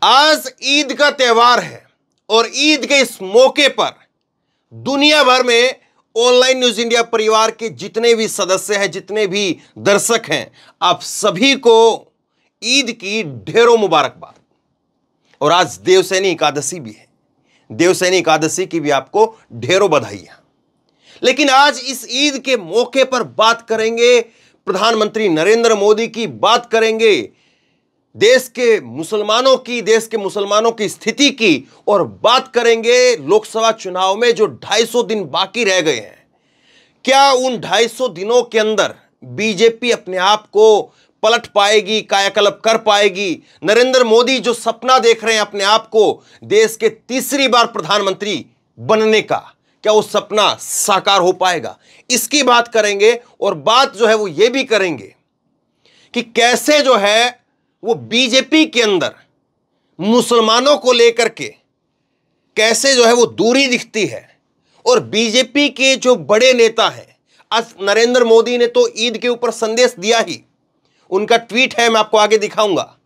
आज ईद का त्योहार है और ईद के इस मौके पर दुनिया भर में ऑनलाइन न्यूज इंडिया परिवार के जितने भी सदस्य हैं, जितने भी दर्शक हैं, आप सभी को ईद की ढेरों मुबारकबाद। और आज देवसैनी एकादशी भी है। देवसैनी एकादशी की भी आपको ढेरों बधाइयां। लेकिन आज इस ईद के मौके पर बात करेंगे प्रधानमंत्री नरेंद्र मोदी की, बात करेंगे देश के मुसलमानों की स्थिति की, और बात करेंगे लोकसभा चुनाव में जो 250 दिन बाकी रह गए हैं। क्या उन 250 दिनों के अंदर बीजेपी अपने आप को पलट पाएगी, कायाकल्प कर पाएगी? नरेंद्र मोदी जो सपना देख रहे हैं अपने आप को देश के तीसरी बार प्रधानमंत्री बनने का, क्या वो सपना साकार हो पाएगा? इसकी बात करेंगे। और बात जो है वो ये भी करेंगे कि कैसे जो है वो बीजेपी के अंदर मुसलमानों को लेकर के कैसे जो है वो दूरी दिखती है। और बीजेपी के जो बड़े नेता हैं, आज नरेंद्र मोदी ने तो ईद के ऊपर संदेश दिया ही, उनका ट्वीट है, मैं आपको आगे दिखाऊंगा।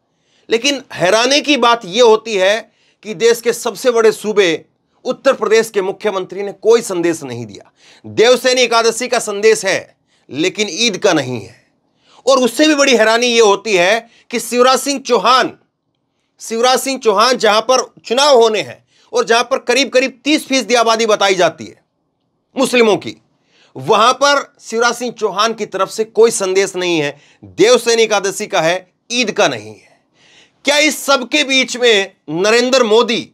लेकिन हैरानी की बात यह होती है कि देश के सबसे बड़े सूबे उत्तर प्रदेश के मुख्यमंत्री ने कोई संदेश नहीं दिया। देवसैनी एकादशी का संदेश है लेकिन ईद का नहीं है। और उससे भी बड़ी हैरानी यह होती है कि शिवराज सिंह चौहान जहां पर चुनाव होने हैं और जहां पर करीब करीब 30% आबादी बताई जाती है मुस्लिमों की, वहां पर शिवराज सिंह चौहान की तरफ से कोई संदेश नहीं है। देवसैनी एकादशी का है, ईद का नहीं है। क्या इस सब के बीच में नरेंद्र मोदी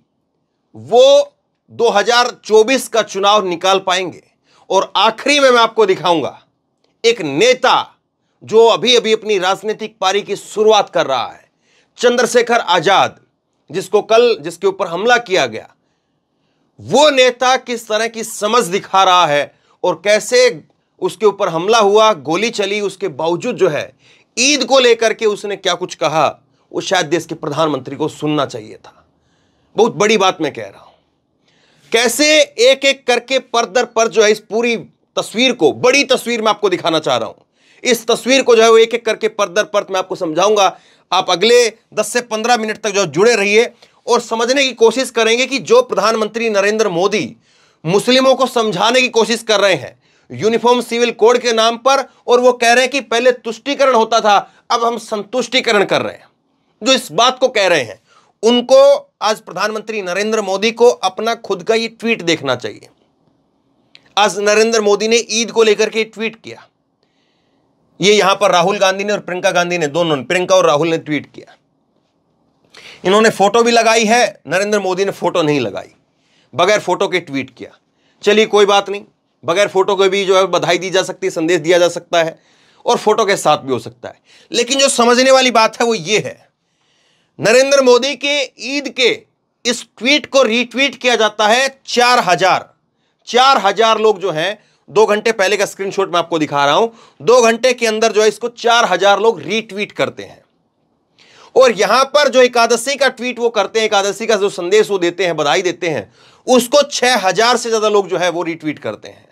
वो 2024 का चुनाव निकाल पाएंगे? और आखिरी में मैं आपको दिखाऊंगा एक नेता जो अभी अभी अपनी राजनीतिक पारी की शुरुआत कर रहा है, चंद्रशेखर आजाद, जिसके ऊपर हमला किया गया। वो नेता किस तरह की समझ दिखा रहा है और कैसे उसके ऊपर हमला हुआ, गोली चली, उसके बावजूद जो है ईद को लेकर के उसने क्या कुछ कहा, वो शायद देश के प्रधानमंत्री को सुनना चाहिए था। बहुत बड़ी बात मैं कह रहा हूं। कैसे एक एक करके पर दर पर जो है इस पूरी तस्वीर को, बड़ी तस्वीर मैं आपको दिखाना चाह रहा हूं। इस तस्वीर को जो है वो एक एक करके पर दर पर मैं आपको समझाऊंगा। आप अगले 10 से 15 मिनट तक जो जुड़े रहिए और समझने की कोशिश करेंगे कि जो प्रधानमंत्री नरेंद्र मोदी मुस्लिमों को समझाने की कोशिश कर रहे हैं यूनिफॉर्म सिविल कोड के नाम पर, और वो कह रहे हैं कि पहले तुष्टीकरण होता था, अब हम संतुष्टीकरण कर रहे हैं। जो इस बात को कह रहे हैं उनको आज प्रधानमंत्री नरेंद्र मोदी को अपना खुद का ये ट्वीट देखना चाहिए। आज नरेंद्र मोदी ने ईद को लेकर के ट्वीट किया। ये यहां पर राहुल गांधी ने और प्रियंका गांधी ने, दोनों, प्रियंका और राहुल ने ट्वीट किया। इन्होंने फोटो भी लगाई है, नरेंद्र मोदी ने फोटो नहीं लगाई, बगैर फोटो के ट्वीट किया। चलिए कोई बात नहीं, बगैर फोटो के भी जो है बधाई दी जा सकती है, संदेश दिया जा सकता है, और फोटो के साथ भी हो सकता है। लेकिन जो समझने वाली बात है वो ये है, नरेंद्र मोदी के ईद के इस ट्वीट को रीट्वीट किया जाता है 4,000 लोग जो हैं, 2 घंटे पहले का स्क्रीनशॉट मैं आपको दिखा रहा हूं, 2 घंटे के अंदर जो है इसको 4,000 लोग रीट्वीट करते हैं। और यहां पर जो एकादशी का ट्वीट वो करते हैं, एकादशी का जो संदेश वो देते हैं, बधाई देते हैं, उसको 6,000 से ज्यादा लोग जो है वो रीट्वीट करते हैं।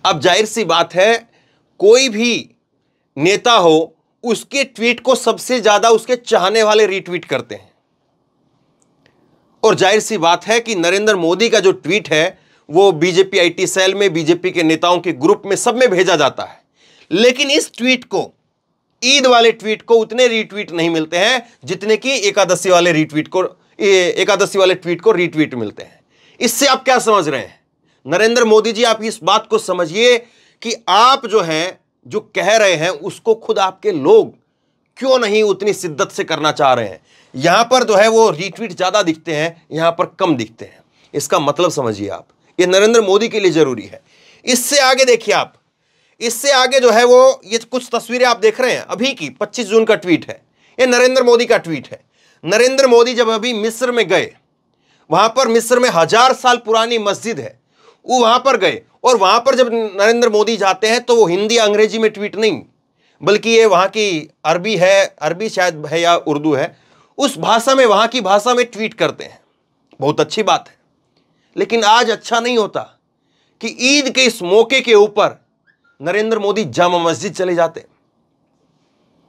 अब जाहिर सी बात है, कोई भी नेता हो उसके ट्वीट को सबसे ज्यादा उसके चाहने वाले रीट्वीट करते हैं। और जाहिर सी बात है कि नरेंद्र मोदी का जो ट्वीट है वो बीजेपी आईटी सेल में, बीजेपी के नेताओं के ग्रुप में, सब में भेजा जाता है। लेकिन इस ट्वीट को, ईद वाले ट्वीट को उतने रीट्वीट नहीं मिलते हैं जितने कि एकादशी वाले ट्वीट को रीट्वीट मिलते हैं। इससे आप क्या समझ रहे हैं? नरेंद्र मोदी जी, आप इस बात को समझिए कि आप जो हैं, जो कह रहे हैं उसको खुद आपके लोग क्यों नहीं उतनी शिद्दत से करना चाह रहे हैं। यहां पर जो है वो रीट्वीट ज्यादा दिखते हैं, यहां पर कम दिखते हैं। इसका मतलब समझिए आप, ये नरेंद्र मोदी के लिए जरूरी है। इससे आगे देखिए आप, इससे आगे जो है वो ये कुछ तस्वीरें आप देख रहे हैं अभी की, 25 जून का ट्वीट है, ये नरेंद्र मोदी का ट्वीट है। नरेंद्र मोदी जब अभी मिस्र में गए, वहां पर मिस्र में 1000 साल पुरानी मस्जिद है, वो वहां पर गए, और वहां पर जब नरेंद्र मोदी जाते हैं तो वो हिंदी अंग्रेजी में ट्वीट नहीं, बल्कि ये वहां की अरबी है, अरबी शायद है या उर्दू है, उस भाषा में, वहां की भाषा में ट्वीट करते हैं। बहुत अच्छी बात है। लेकिन आज अच्छा नहीं होता कि ईद के इस मौके के ऊपर नरेंद्र मोदी जामा मस्जिद चले जाते,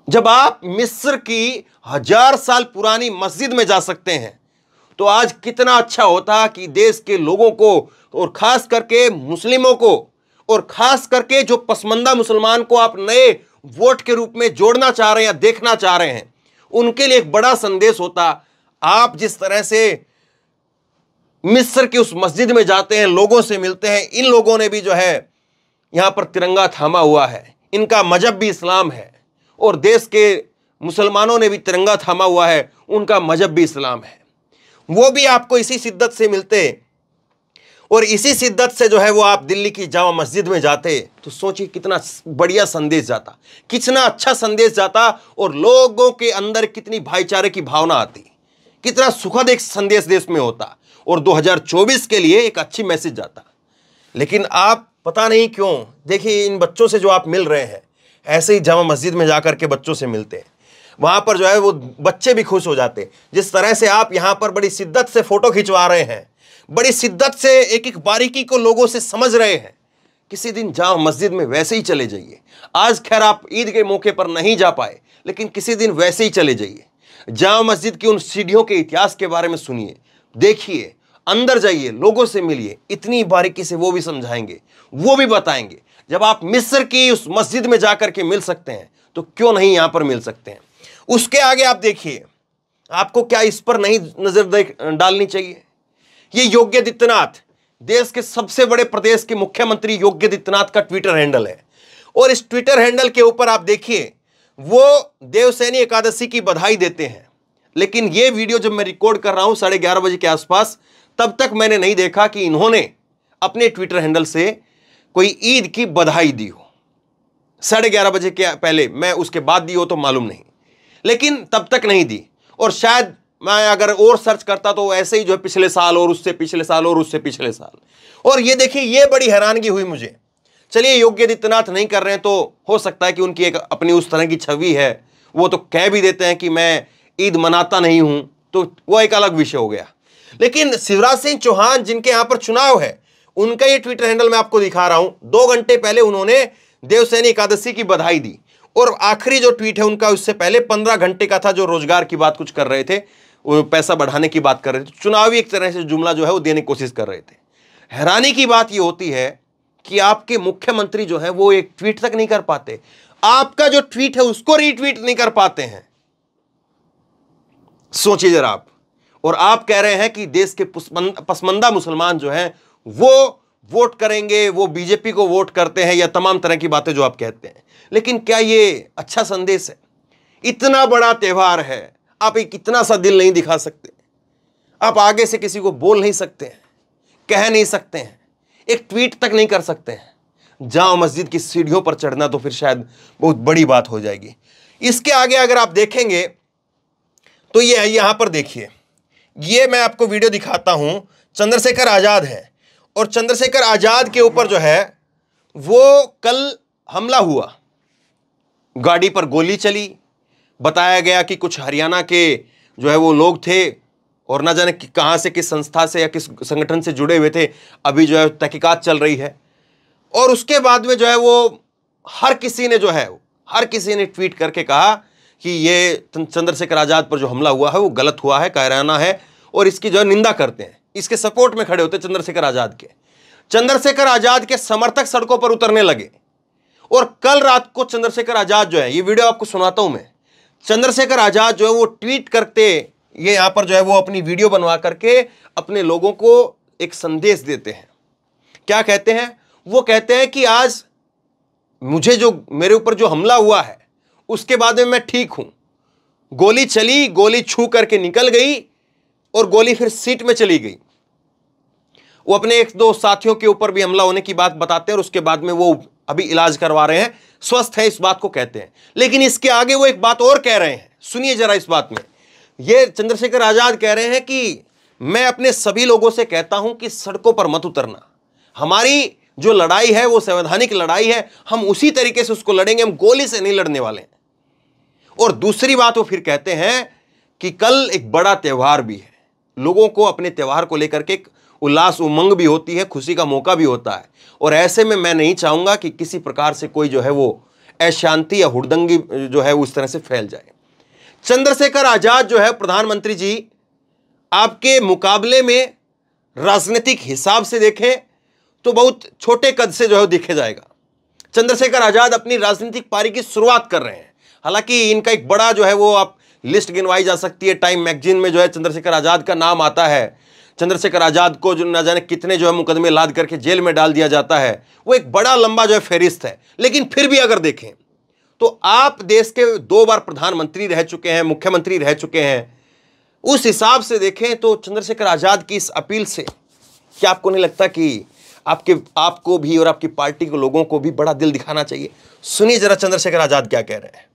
जब आप मिस्र की 1000 साल पुरानी मस्जिद में जा सकते हैं तो आज कितना अच्छा होता कि देश के लोगों को और खास करके मुस्लिमों को और खास करके जो पसमंदा मुसलमान को आप नए वोट के रूप में जोड़ना चाह रहे हैं या देखना चाह रहे हैं, उनके लिए एक बड़ा संदेश होता। आप जिस तरह से मिस्र की उस मस्जिद में जाते हैं, लोगों से मिलते हैं, इन लोगों ने भी जो है यहां पर तिरंगा थामा हुआ है, इनका मजहब भी इस्लाम है, और देश के मुसलमानों ने भी तिरंगा थामा हुआ है, उनका मजहब भी इस्लाम है। वो भी आपको इसी शिद्दत से मिलते और इसी शिद्दत से जो है वो आप दिल्ली की जामा मस्जिद में जाते, तो सोचिए कितना बढ़िया संदेश जाता, कितना अच्छा संदेश जाता, और लोगों के अंदर कितनी भाईचारे की भावना आती, कितना सुखद एक संदेश देश में होता, और 2024 के लिए एक अच्छी मैसेज जाता। लेकिन आप पता नहीं क्यों, देखिए इन बच्चों से जो आप मिल रहे हैं, ऐसे ही जामा मस्जिद में जाकर के बच्चों से मिलते हैं, वहां पर जो है वो बच्चे भी खुश हो जाते। जिस तरह से आप यहां पर बड़ी शिद्दत से फोटो खिंचवा रहे हैं, बड़ी शिद्दत से एक एक बारीकी को लोगों से समझ रहे हैं, किसी दिन जामा मस्जिद में वैसे ही चले जाइए। आज खैर आप ईद के मौके पर नहीं जा पाए, लेकिन किसी दिन वैसे ही चले जाइए। जामा मस्जिद की उन सीढ़ियों के इतिहास के बारे में सुनिए, देखिए, अंदर जाइए, लोगों से मिलिए, इतनी बारीकी से वो भी समझाएंगे, वो भी बताएंगे। जब आप मिस्र की उस मस्जिद में जाकर के मिल सकते हैं तो क्यों नहीं यहां पर मिल सकते हैं। उसके आगे आप देखिए, आपको क्या इस पर नहीं नजर डालनी चाहिए। ये योगी आदित्यनाथ, देश के सबसे बड़े प्रदेश के मुख्यमंत्री योगी आदित्यनाथ का ट्विटर हैंडल है, और इस ट्विटर हैंडल के ऊपर आप देखिए वो देवसैनी एकादशी की बधाई देते हैं। लेकिन ये वीडियो जब मैं रिकॉर्ड कर रहा हूं 11:30 बजे के आसपास, तब तक मैंने नहीं देखा कि इन्होंने अपने ट्विटर हैंडल से कोई ईद की बधाई दी हो। 11:30 बजे के पहले, मैं उसके बाद दी हो तो मालूम नहीं, लेकिन तब तक नहीं दी। और शायद मैं अगर और सर्च करता तो ऐसे ही जो है पिछले साल और उससे पिछले साल और उससे पिछले साल। और ये देखिए, ये बड़ी हैरानगी हुई मुझे। चलिए योगी आदित्यनाथ नहीं कर रहे हैं तो हो सकता है कि उनकी एक अपनी उस तरह की छवि है, वो तो कह भी देते हैं कि मैं ईद मनाता नहीं हूं, तो वो एक अलग विषय हो गया। लेकिन शिवराज सिंह चौहान जिनके यहां पर चुनाव है, उनका ये ट्विटर हैंडल मैं आपको दिखा रहा हूं। 2 घंटे पहले उन्होंने देवसैनी एकादशी की बधाई दी, और आखिरी जो ट्वीट है उनका उससे पहले 15 घंटे का था, जो रोजगार की बात कुछ कर रहे थे, वो पैसा बढ़ाने की बात कर रहे थे, चुनावी एक तरह से जुमला जो है वो देने की कोशिश कर रहे थे। हैरानी की बात ये होती है कि आपके मुख्यमंत्री जो है वो एक ट्वीट तक नहीं कर पाते, आपका जो ट्वीट है उसको रीट्वीट नहीं कर पाते हैं। सोचिए जरा आप। और आप कह रहे हैं कि देश के पसमंदा मुसलमान जो हैं वो वोट करेंगे, वो बीजेपी को वोट करते हैं, या तमाम तरह की बातें जो आप कहते हैं। लेकिन क्या ये अच्छा संदेश है? इतना बड़ा त्यौहार है, आप एक इतना सा दिल नहीं दिखा सकते, आप आगे से किसी को बोल नहीं सकते हैं, कह नहीं सकते हैं, एक ट्वीट तक नहीं कर सकते हैं। जामा मस्जिद की सीढ़ियों पर चढ़ना तो फिर शायद बहुत बड़ी बात हो जाएगी। इसके आगे अगर आप देखेंगे तो ये यहां पर देखिए, ये मैं आपको वीडियो दिखाता हूं, चंद्रशेखर आजाद है, और चंद्रशेखर आजाद के ऊपर जो है वो कल हमला हुआ, गाड़ी पर गोली चली, बताया गया कि कुछ हरियाणा के जो है वो लोग थे, और ना जाने कहां से, किस संस्था से या किस संगठन से जुड़े हुए थे। अभी जो है तहकीकात चल रही है। और उसके बाद में जो है वो हर किसी ने ट्वीट करके कहा कि ये चंद्रशेखर आजाद पर जो हमला हुआ है वो गलत हुआ है, कायराना है, और इसकी जो है निंदा करते हैं, इसके सपोर्ट में खड़े होते हैं चंद्रशेखर आजाद के। चंद्रशेखर आजाद के समर्थक सड़कों पर उतरने लगे, और कल रात को चंद्रशेखर आजाद जो है, ये वीडियो आपको सुनाता हूं मैं, चंद्रशेखर आजाद जो है वो ट्वीट करते, ये यहां पर जो है वो अपनी वीडियो बनवा करके अपने लोगों को एक संदेश देते हैं। क्या कहते हैं? वो कहते हैं कि आज मुझे जो मेरे ऊपर जो हमला हुआ है उसके बाद में मैं ठीक हूं, गोली चली, गोली छू करके निकल गई, और गोली फिर सीट में चली गई। वो अपने 1-2 साथियों के ऊपर भी हमला होने की बात बताते हैं, और उसके बाद में वो अभी इलाज करवा रहे हैं, स्वस्थ है, इस बात को कहते हैं। लेकिन इसके आगे वो एक बात और कह रहे हैं, सुनिए जरा इस बात में। ये चंद्रशेखर आजाद कह रहे हैं कि मैं अपने सभी लोगों से कहता हूं कि सड़कों पर मत उतरना, हमारी जो लड़ाई है वो संवैधानिक लड़ाई है, हम उसी तरीके से उसको लड़ेंगे, हम गोली से नहीं लड़ने वाले हैं। और दूसरी बात वो फिर कहते हैं कि कल एक बड़ा त्यौहार भी है, लोगों को अपने त्यौहार को लेकर के उल्लास उमंग भी होती है, खुशी का मौका भी होता है, और ऐसे में मैं नहीं चाहूंगा कि किसी प्रकार से कोई जो है वो अशांति या हुड़दंगी जो है उस तरह से फैल जाए। चंद्रशेखर आजाद जो है प्रधानमंत्री जी, आपके मुकाबले में राजनीतिक हिसाब से देखें तो बहुत छोटे कद से जो है दिखे जाएगा। चंद्रशेखर आजाद अपनी राजनीतिक पारी की शुरुआत कर रहे हैं। हालांकि इनका एक बड़ा जो है वो आप लिस्ट गिनवाई जा सकती है, टाइम मैगजीन में जो है चंद्रशेखर आजाद का नाम आता है। चंद्रशेखर आजाद को जो न जाने कितने जो है मुकदमे लाद करके जेल में डाल दिया जाता है, वो एक बड़ा लंबा जो है फेरिस्त है। लेकिन फिर भी अगर देखें तो आप देश के 2 बार प्रधानमंत्री रह चुके हैं, मुख्यमंत्री रह चुके हैं, उस हिसाब से देखें तो चंद्रशेखर आजाद की इस अपील से क्या आपको नहीं लगता कि आपको भी और आपकी पार्टी के लोगों को भी बड़ा दिल दिखाना चाहिए? सुनिए जरा चंद्रशेखर आजाद क्या कह रहे हैं।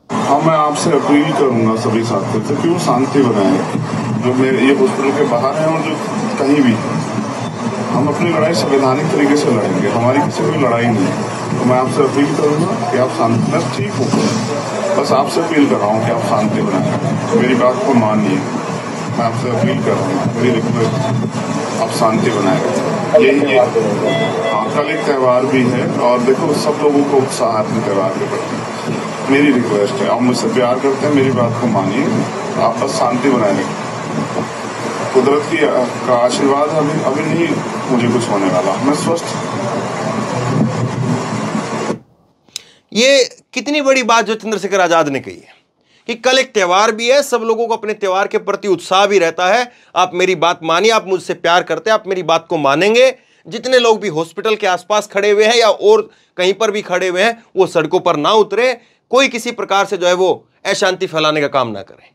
हाँ, मैं आपसे अपील करूंगा सभी साथियों से कि वो शांति बनाए, जो मेरे ये हॉस्पिटल के बाहर हैं और जो कहीं भी। हम अपनी लड़ाई संवैधानिक तरीके से लड़ेंगे, हमारी किसी कोई लड़ाई नहीं है। तो मैं आपसे अपील करूंगा कि आप शांति, मैं ठीक हूँ, बस आपसे अपील कर रहा हूँ कि आप शांति बनाएं, मेरी बात को मानिए। मैं आपसे अपील कर रहा हूँ, मेरी रिक्वेस्ट, आप शांति बनाए। यही हाँ, कल एक त्यौहार भी है और देखो सब लोगों को उत्साह अपने त्यौहार के प्रति। मेरी रिक्वेस्ट है, आप मुझसे प्यार करते हैं, मेरी बात को मानिए, आप बस शांति बनाए रखें। कुदरत की का आशीर्वाद अभी नहीं मुझे कुछ होने वाला, मैं स्वस्थ। ये कितनी बड़ी बात जो चंद्रशेखर आजाद ने कही है कि कल एक त्यौहार भी है, सब लोगों को अपने त्यौहार के प्रति उत्साह भी रहता है। आप मेरी बात मानिए, आप मुझसे प्यार करते हैं, आप मेरी बात को मानेंगे। जितने लोग भी हॉस्पिटल के आसपास खड़े हुए हैं या और कहीं पर भी खड़े हुए हैं, वो सड़कों पर ना उतरे, कोई किसी प्रकार से जो है वो अशांति फैलाने का काम ना करें।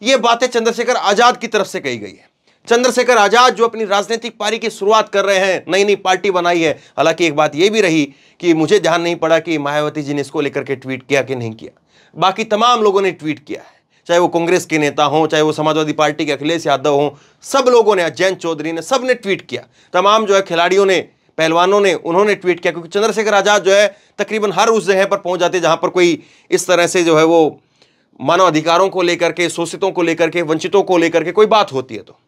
ये बातें चंद्रशेखर आजाद की तरफ से कही गई है। चंद्रशेखर आजाद जो अपनी राजनीतिक पारी की शुरुआत कर रहे हैं, नई नई पार्टी बनाई है। हालांकि एक बात यह भी रही कि मुझे ध्यान नहीं पड़ा कि मायावती जी ने इसको लेकर के ट्वीट किया कि नहीं किया। बाकी तमाम लोगों ने ट्वीट किया है, चाहे वो कांग्रेस के नेता हों, चाहे वो समाजवादी पार्टी के अखिलेश यादव हों, सब लोगों ने, जयंत चौधरी ने, सब ने ट्वीट किया। तमाम जो है खिलाड़ियों ने, पहलवानों ने, उन्होंने ट्वीट किया। क्योंकि चंद्रशेखर आजाद जो है तकरीबन हर उस जगह पर पहुंच जाते जहां पर कोई इस तरह से जो है वो मानव अधिकारों को लेकर के, शोषितों को लेकर के, वंचितों को लेकर के कोई बात होती है तो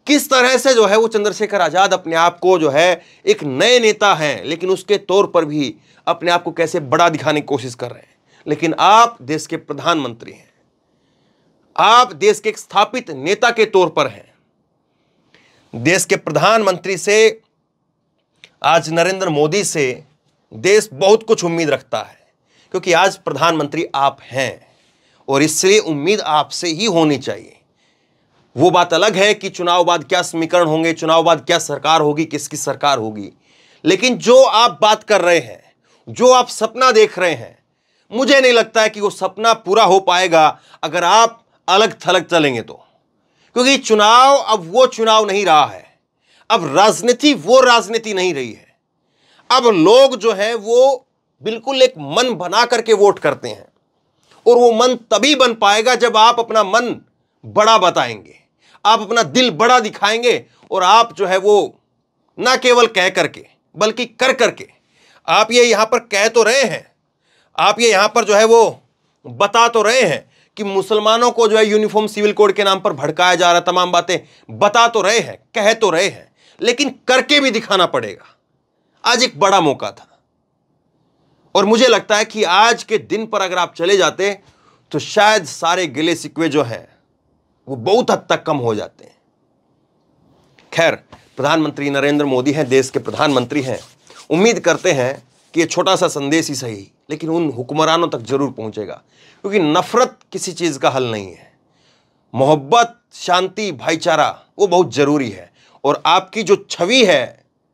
किस तरह से जो है वो चंद्रशेखर आजाद अपने आप को जो है एक नए नेता हैं, लेकिन उसके तौर पर भी अपने आप को कैसे बड़ा दिखाने की कोशिश कर रहे हैं। लेकिन आप देश के प्रधानमंत्री हैं, आप देश के एक स्थापित नेता के तौर पर हैं। देश के प्रधानमंत्री से, आज नरेंद्र मोदी से देश बहुत कुछ उम्मीद रखता है, क्योंकि आज प्रधानमंत्री आप हैं और इसलिए उम्मीद आपसे ही होनी चाहिए। वो बात अलग है कि चुनाव बाद क्या समीकरण होंगे, चुनाव बाद क्या सरकार होगी, किसकी सरकार होगी, लेकिन जो आप बात कर रहे हैं, जो आप सपना देख रहे हैं, मुझे नहीं लगता है कि वो सपना पूरा हो पाएगा अगर आप अलग थलग चलेंगे तो। क्योंकि चुनाव अब वो चुनाव नहीं रहा है, अब राजनीति वो राजनीति नहीं रही है। अब लोग जो है वो बिल्कुल एक मन बना करके वोट करते हैं, और वो मन तभी बन पाएगा जब आप अपना मन बड़ा बताएंगे, आप अपना दिल बड़ा दिखाएंगे, और आप जो है वो ना केवल कह करके बल्कि कर करके, आप ये यहां पर कह तो रहे हैं, आप ये यहां पर जो है वो बता तो रहे हैं कि मुसलमानों को जो है यूनिफॉर्म सिविल कोड के नाम पर भड़काया जा रहा है, तमाम बातें बता तो रहे हैं, कह तो रहे हैं, लेकिन करके भी दिखाना पड़ेगा। आज एक बड़ा मौका था, और मुझे लगता है कि आज के दिन पर अगर आप चले जाते तो शायद सारे गिले शिकवे जो हैं वो बहुत हद तक कम हो जाते हैं। खैर, प्रधानमंत्री नरेंद्र मोदी हैं, देश के प्रधानमंत्री हैं। उम्मीद करते हैं कि ये छोटा सा संदेश ही सही, लेकिन उन हुक्मरानों तक जरूर पहुंचेगा, क्योंकि नफरत किसी चीज का हल नहीं है। मोहब्बत, शांति, भाईचारा वो बहुत जरूरी है। और आपकी जो छवि है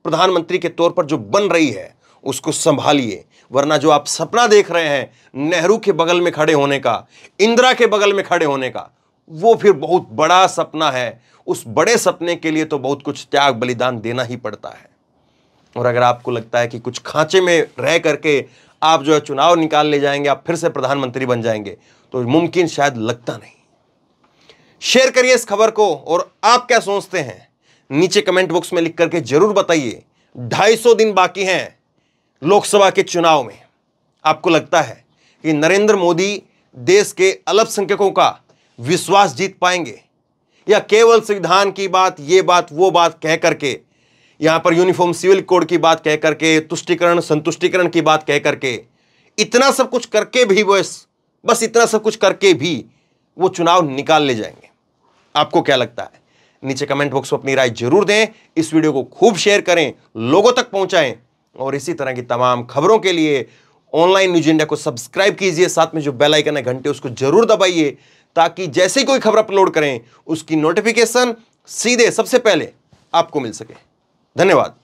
प्रधानमंत्री के तौर पर जो बन रही है, उसको संभालिए, वरना जो आप सपना देख रहे हैं नेहरू के बगल में खड़े होने का, इंदिरा के बगल में खड़े होने का, वो फिर बहुत बड़ा सपना है। उस बड़े सपने के लिए तो बहुत कुछ त्याग बलिदान देना ही पड़ता है। और अगर आपको लगता है कि कुछ खांचे में रह करके आप जो है चुनाव निकाल ले जाएंगे, आप फिर से प्रधानमंत्री बन जाएंगे, तो मुमकिन शायद लगता नहीं। शेयर करिए इस खबर को, और आप क्या सोचते हैं नीचे कमेंट बॉक्स में लिख करके जरूर बताइए। 250 दिन बाकी हैं लोकसभा के चुनाव में। आपको लगता है कि नरेंद्र मोदी देश के अल्पसंख्यकों का विश्वास जीत पाएंगे, या केवल संविधान की बात, ये बात, वो बात कह करके, यहां पर यूनिफॉर्म सिविल कोड की बात कह करके, तुष्टीकरण संतुष्टीकरण की बात कह करके इतना सब कुछ करके भी बस इतना सब कुछ करके भी वो चुनाव निकाल ले जाएंगे। आपको क्या लगता है? नीचे कमेंट बॉक्स में अपनी राय जरूर दें। इस वीडियो को खूब शेयर करें, लोगों तक पहुंचाएं और इसी तरह की तमाम खबरों के लिए ऑनलाइन न्यूज इंडिया को सब्सक्राइब कीजिए। साथ में जो बेल आइकन है घंटे उसको जरूर दबाइए ताकि जैसे ही कोई खबर अपलोड करें उसकी नोटिफिकेशन सीधे सबसे पहले आपको मिल सके। धन्यवाद।